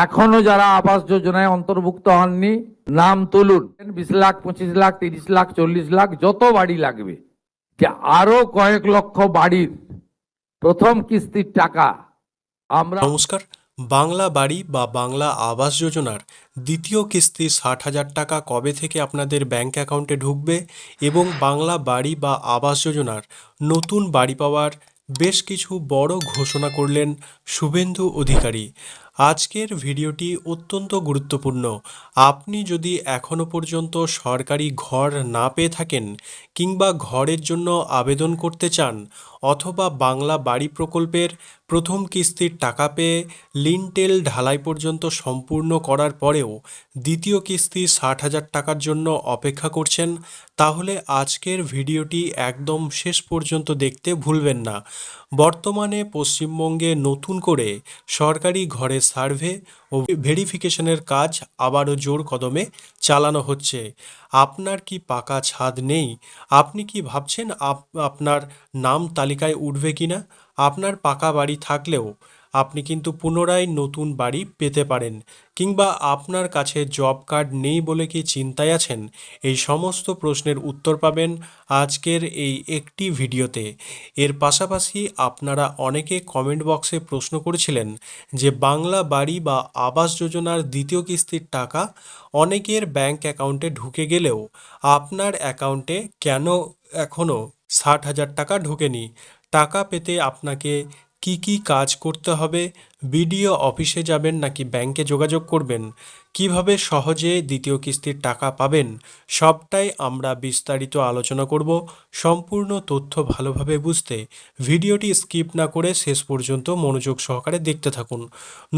এখনো যারা আবাস যোজনায় অন্তর্ভুক্ত হননি নাম তুলুন। 20 লাখ, 25 লাখ, 30 লাখ, 40 লাখ যত বাড়ি লাগবে, যে আরো কয়েক লক্ষ বাড়ির প্রথম কিস্তির টাকা আমরা। নমস্কার। বাংলা বাড়ি বা বাংলা আবাস যোজনার দ্বিতীয় কিস্তি 60,000 টাকা কবে থেকে আপনাদের ব্যাংক অ্যাকাউন্টে ঢুকবে এবং বাংলা বাড়ি বা আবাস যোজনার নতুন বাড়ি পাওয়ার বেশ কিছু বড় ঘোষণা করলেন শুভেন্দু অধিকারী। আজকের ভিডিওটি অত্যন্ত গুরুত্বপূর্ণ। আপনি যদি এখনো পর্যন্ত সরকারি ঘর না পেয়ে থাকেন কিংবা ঘরের জন্য আবেদন করতে চান, অথবা বাংলা বাড়ি প্রকল্পের প্রথম কিস্তির টাকা পেয়ে লিন্টেল ঢালাই পর্যন্ত সম্পূর্ণ করার পরেও দ্বিতীয় কিস্তি 60,000 টাকার জন্য অপেক্ষা করছেন, তাহলে আজকের ভিডিওটি একদম শেষ পর্যন্ত দেখতে ভুলবেন না। বর্তমানে পশ্চিমবঙ্গে নতুন করে সরকারি ঘরের সার্ভে ও ভেরিফিকেশনের কাজ আবারও জোর কদমে চালানো হচ্ছে। আপনার কি পাকা ছাদ নেই? আপনি কি ভাবছেন আপনার নাম তালিকায় উঠবে কিনা? আপনার পাকা বাড়ি থাকলেও আপনি কিন্তু পুনরায় নতুন বাড়ি পেতে পারেন, কিংবা আপনার কাছে জব কার্ড নেই বলে কি চিন্তায় আছেন? এই সমস্ত প্রশ্নের উত্তর পাবেন আজকের এই একটি ভিডিওতে। এর পাশাপাশি আপনারা অনেকে কমেন্ট বক্সে প্রশ্ন করেছিলেন যে বাংলা বাড়ি বা আবাস যোজনার দ্বিতীয় কিস্তির টাকা অনেকের ব্যাংক অ্যাকাউন্টে ঢুকে গেলেও আপনার অ্যাকাউন্টে কেন এখনও 60,000 টাকা ঢোকেনি? টাকা পেতে আপনাকে কি কি কাজ করতে হবে? বিডিও অফিসে যাবেন নাকি ব্যাংকে যোগাযোগ করবেন? কিভাবে সহজে দ্বিতীয় কিস্তির টাকা পাবেন? সবটাই আমরা বিস্তারিত আলোচনা করব। সম্পূর্ণ তথ্য ভালোভাবে বুঝতে ভিডিওটি স্কিপ না করে শেষ পর্যন্ত মনোযোগ সহকারে দেখতে থাকুন।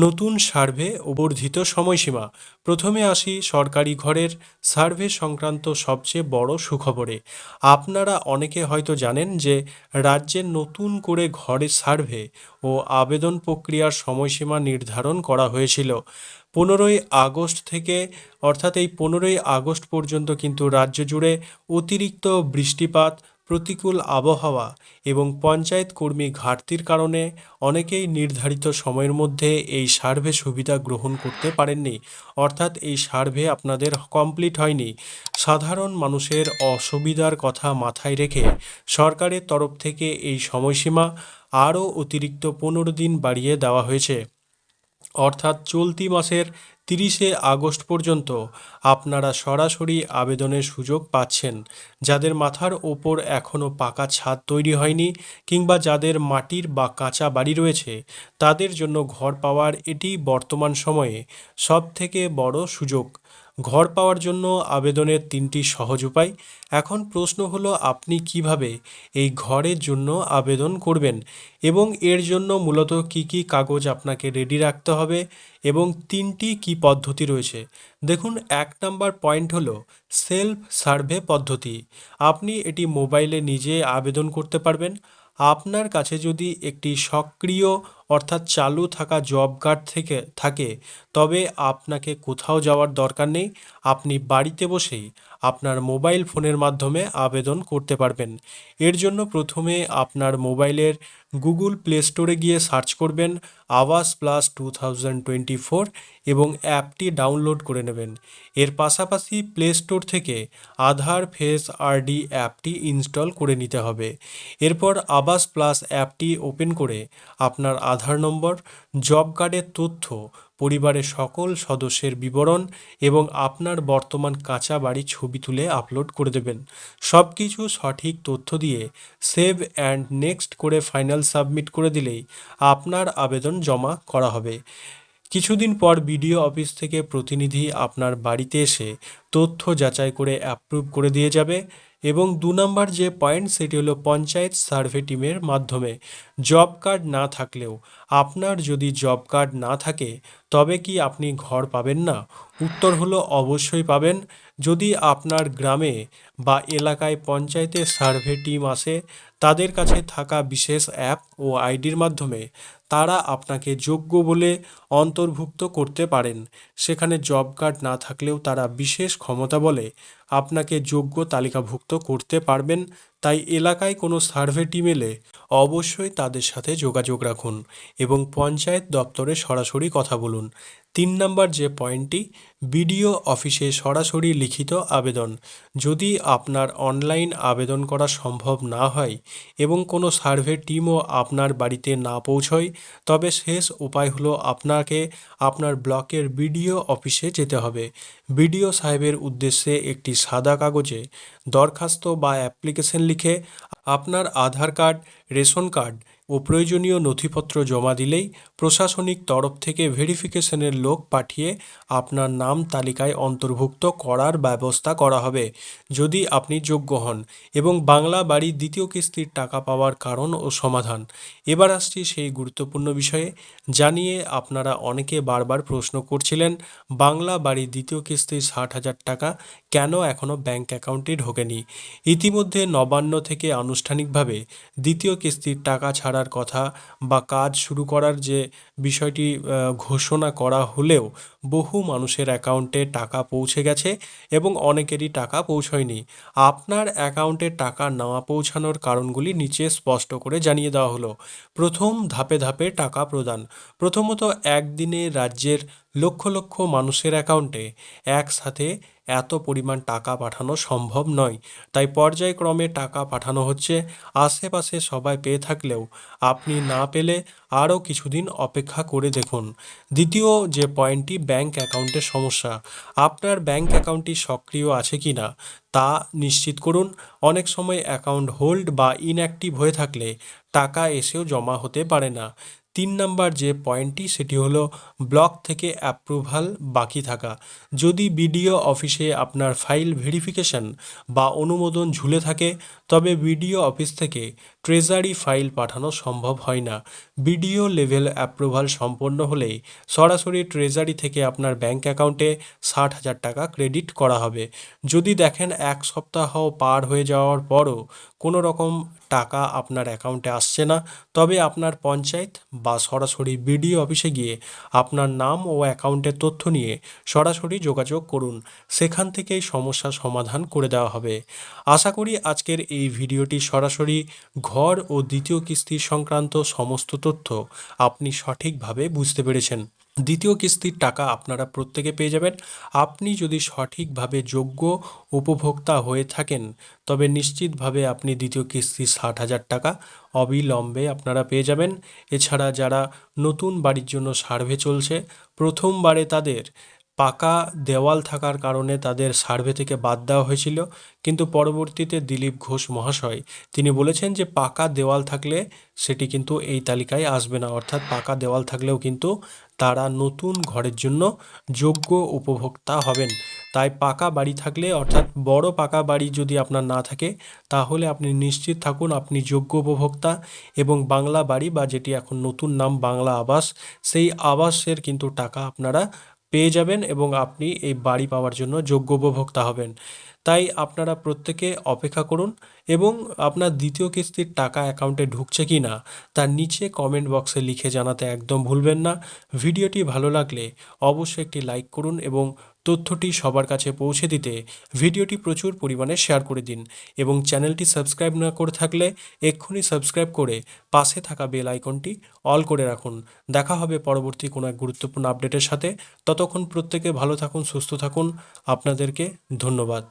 নতুন সার্ভে ও বর্ধিত সময়সীমা। প্রথমে আসি সরকারি ঘরের সার্ভে সংক্রান্ত সবচেয়ে বড় সুখবরে। আপনারা অনেকে হয়তো জানেন যে রাজ্যের নতুন করে ঘরের সার্ভে ও আবেদন প্রক্রিয়ার সময়সীমা নির্ধারণ করা হয়েছিল 15ই আগস্ট থেকে। অর্থাৎ এই 15ই আগস্ট পর্যন্ত কিন্তু রাজ্য জুড়ে অতিরিক্ত বৃষ্টিপাত, প্রতিকূল আবহাওয়া এবং পঞ্চায়েত কর্মী ঘাটতির কারণে অনেকেই নির্ধারিত সময়ের মধ্যে এই সার্ভে সুবিধা গ্রহণ করতে পারেননি। অর্থাৎ এই সার্ভে আপনাদের কমপ্লিট হয়নি। সাধারণ মানুষের অসুবিধার কথা মাথায় রেখে সরকারের তরফ থেকে এই সময়সীমা আরও অতিরিক্ত 15 দিন বাড়িয়ে দেওয়া হয়েছে। অর্থাৎ চলতি মাসের 30শে আগস্ট পর্যন্ত আপনারা সরাসরি আবেদনের সুযোগ পাচ্ছেন। যাদের মাথার ওপর এখনও পাকা ছাদ তৈরি হয়নি কিংবা যাদের মাটির বা কাঁচা বাড়ি রয়েছে, তাদের জন্য ঘর পাওয়ার এটি বর্তমান সময়ে সবথেকে বড় সুযোগ। ঘর পাওয়ার জন্য আবেদনের 3টি সহজ উপায়। এখন প্রশ্ন হলো আপনি কিভাবে এই ঘরের জন্য আবেদন করবেন এবং এর জন্য মূলত কি কি কাগজ আপনাকে রেডি রাখতে হবে এবং 3টি কি পদ্ধতি রয়েছে। দেখুন, 1 নাম্বার পয়েন্ট হলো সেলফ সার্ভে পদ্ধতি। আপনি এটি মোবাইলে নিজে আবেদন করতে পারবেন। আপনার কাছে যদি একটি সক্রিয় অর্থাৎ চালু থাকা জব কার্ড থাকে, তবে আপনাকে কোথাও যাওয়ার দরকার নেই। আপনি বাড়িতে বসেই আপনার মোবাইল ফোনের মাধ্যমে আবেদন করতে পারবেন। এর জন্য প্রথমে আপনার মোবাইলের গুগল প্লে স্টোরে গিয়ে সার্চ করবেন আবাস প্লাস 2024 এবং অ্যাপটি ডাউনলোড করে নেবেন। এর পাশাপাশি প্লে স্টোর থেকে আধার ফেস আরডি অ্যাপটি ইনস্টল করে নিতে হবে। এরপর আবাস প্লাস অ্যাপটি ওপেন করে আপনার আধার নম্বর, জব কার্ডের তথ্য, পরিবারের সকল সদস্যের বিবরণ এবং আপনার বর্তমান কাঁচা বাড়ির ছবি তুলে আপলোড করে দেবেন। সব কিছু সঠিক তথ্য দিয়ে সেভ অ্যান্ড নেক্সট করে ফাইনাল সাবমিট করে দিলেই আপনার আবেদন জমা করা হবে। কিছুদিন পর বিডিও অফিস থেকে প্রতিনিধি আপনার বাড়িতে এসে তথ্য যাচাই করে অ্যাপ্রুভ করে দিয়ে যাবে। এবং 2 নম্বর যে পয়েন্ট, সেটি হলো পঞ্চায়েত সার্ভে টিমের মাধ্যমে। জব কার্ড না থাকলেও, আপনার যদি জব কার্ড না থাকে তবে কি আপনি ঘর পাবেন না? উত্তর হলো অবশ্যই পাবেন। যদি আপনার গ্রামে বা এলাকায় পঞ্চায়েতের সার্ভে টিম আসে, তাদের কাছে থাকা বিশেষ অ্যাপ ও আইডির মাধ্যমে তারা আপনাকে যোগ্য বলে অন্তর্ভুক্ত করতে পারেন। সেখানে জব কার্ড না থাকলেও তারা বিশেষ ক্ষমতা বলে আপনাকে যোগ্য তালিকাভুক্ত করতে পারবেন। তাই এলাকায় কোনো সার্ভে টিম এলে অবশ্যই তাদের সাথে যোগাযোগ রাখুন এবং পঞ্চায়েত দপ্তরে সরাসরি কথা বলুন। তিন নম্বর যে পয়েন্টটি, বিডিও অফিসে সরাসরি লিখিত আবেদন। যদি আপনার অনলাইন আবেদন করা সম্ভব না হয় এবং কোনো সার্ভে টিমও আপনার বাড়িতে না পৌঁছয়, তবে শেষ উপায় হলো আপনাকে আপনার ব্লকের বিডিও অফিসে যেতে হবে। বিডিও সাহেবের উদ্দেশ্যে একটি সাদা কাগজে দরখাস্ত বা অ্যাপ্লিকেশন লিখে আপনার আধার কার্ড, রেশন কার্ড ও প্রয়োজনীয় নথিপত্র জমা দিলেই প্রশাসনিক তরফ থেকে ভেরিফিকেশনের লোক পাঠিয়ে আপনার নাম তালিকায় অন্তর্ভুক্ত করার ব্যবস্থা করা হবে, যদি আপনি যোগ্য হন। এবং বাংলা বাড়ি দ্বিতীয় কিস্তির টাকা পাওয়ার কারণ ও সমাধান। এবার আসছি সেই গুরুত্বপূর্ণ বিষয়ে জানিয়ে আপনারা অনেকে বারবার প্রশ্ন করছিলেন, বাংলা বাড়ি দ্বিতীয় কিস্তির 60,000 টাকা কেন এখনও ব্যাংক অ্যাকাউন্টে ঢোকেনি। ইতিমধ্যে নবান্ন থেকে আনুষ্ঠানিকভাবে দ্বিতীয় কিস্তির টাকা ছাড়ার কথা বা কাজ শুরু করার যে বিষয়টি ঘোষণা করা হলেও বহু মানুষের অ্যাকাউন্টে টাকা পৌঁছে গেছে এবং অনেকেরই টাকা পৌঁছয়নি। আপনার অ্যাকাউন্টে টাকা না পৌঁছানোর কারণগুলি নিচে স্পষ্ট করে জানিয়ে দেওয়া হলো। প্রথম, ধাপে ধাপে টাকা প্রদান। প্রথমত, একদিনে রাজ্যের লক্ষ লক্ষ মানুষের অ্যাকাউন্টে একসাথে এত পরিমাণ টাকা পাঠানো সম্ভব নয়, তাই পর্যায়ক্রমে টাকা পাঠানো হচ্ছে। আশেপাশে সবাই পেয়ে থাকলেও আপনি না পেলে আরও কিছুদিন অপেক্ষা করে দেখুন। দ্বিতীয় যে পয়েন্টটি, ব্যাংক অ্যাকাউন্টের সমস্যা। আপনার ব্যাংক অ্যাকাউন্টটি সক্রিয় আছে কি না তা নিশ্চিত করুন। অনেক সময় অ্যাকাউন্ট হোল্ড বা ইনঅ্যাক্টিভ হয়ে থাকলে টাকা এসেও জমা হতে পারে না। তিন নাম্বার যে পয়েন্টটি, সেটি হলো ব্লক থেকে অ্যাপ্রুভাল বাকি থাকা। যদি বিডিও অফিসে আপনার ফাইল ভেরিফিকেশন বা অনুমোদন ঝুলে থাকে, তবে বিডিও অফিস থেকে ট্রেজারি ফাইল পাঠানো সম্ভব হয় না। বিডিও লেভেল অ্যাপ্রুভাল সম্পন্ন হলেই সরাসরি ট্রেজারি থেকে আপনার ব্যাংক অ্যাকাউন্টে 60,000 টাকা ক্রেডিট করা হবে। যদি দেখেন এক সপ্তাহ পার হয়ে যাওয়ার পরও কোনো রকম টাকা আপনার অ্যাকাউন্টে আসছে না, তবে আপনার পঞ্চায়েত বা সরাসরি বিডিও অফিসে গিয়ে আপনার নাম ও অ্যাকাউন্টের তথ্য নিয়ে সরাসরি যোগাযোগ করুন। সেখান থেকেই সমস্যার সমাধান করে দেওয়া হবে। আশা করি আজকের এই ভিডিওটি সরাসরি ঘর ও দ্বিতীয় কিস্তি সংক্রান্ত সমস্ত তথ্য আপনি সঠিকভাবে বুঝতে পেরেছেন। দ্বিতীয় কিস্তির টাকা আপনারা প্রত্যেকে পেয়ে যাবেন। আপনি যদি সঠিকভাবে যোগ্য উপভোক্তা হয়ে থাকেন, তবে নিশ্চিতভাবে আপনি দ্বিতীয় কিস্তির 60,000 টাকা অবিলম্বে আপনারা পেয়ে যাবেন। এছাড়া যারা নতুন বাড়ির জন্য সার্ভে চলছে, প্রথমবারে তাদের পাকা দেওয়াল থাকার কারণে তাদের সার্ভে থেকে বাদ দেওয়া হয়েছিল, কিন্তু পরবর্তীতে দিলীপ ঘোষ মহাশয় তিনি বলেছেন যে পাকা দেওয়াল থাকলে সেটি কিন্তু এই তালিকায় আসবে না, অর্থাৎ পাকা দেওয়াল থাকলেও কিন্তু তারা নতুন ঘরের জন্য যোগ্য উপভোক্তা হবেন। তাই পাকা বাড়ি থাকলে, অর্থাৎ বড় পাকা বাড়ি যদি আপনার না থাকে, তাহলে আপনি নিশ্চিত থাকুন আপনি যোগ্য উপভোক্তা। এবং বাংলা বাড়ি বা যেটি এখন নতুন নাম বাংলা আবাস, সেই আবাসের কিন্তু টাকা আপনারা পেয়ে যাবেন এবং আপনি এই বাড়ি পাওয়ার জন্য যোগ্য উপভোক্তা হবেন। তাই আপনারা প্রত্যেকে অপেক্ষা করুন এবং আপনার দ্বিতীয় কিস্তির টাকা অ্যাকাউন্টে ঢুকছে কি না তার নিচে কমেন্ট বক্সে লিখে জানাতে একদম ভুলবেন না। ভিডিওটি ভালো লাগলে অবশ্যই একটি লাইক করুন এবং তথ্যটি সবার কাছে পৌঁছে দিতে ভিডিওটি প্রচুর পরিমাণে শেয়ার করে দিন। এবং চ্যানেলটি সাবস্ক্রাইব না করে থাকলে এক্ষুনি সাবস্ক্রাইব করে পাশে থাকা বেল আইকনটি অল করে রাখুন। দেখা হবে পরবর্তী কোনো এক গুরুত্বপূর্ণ আপডেটের সাথে। ততক্ষণ প্রত্যেকে ভালো থাকুন, সুস্থ থাকুন। আপনাদেরকে ধন্যবাদ।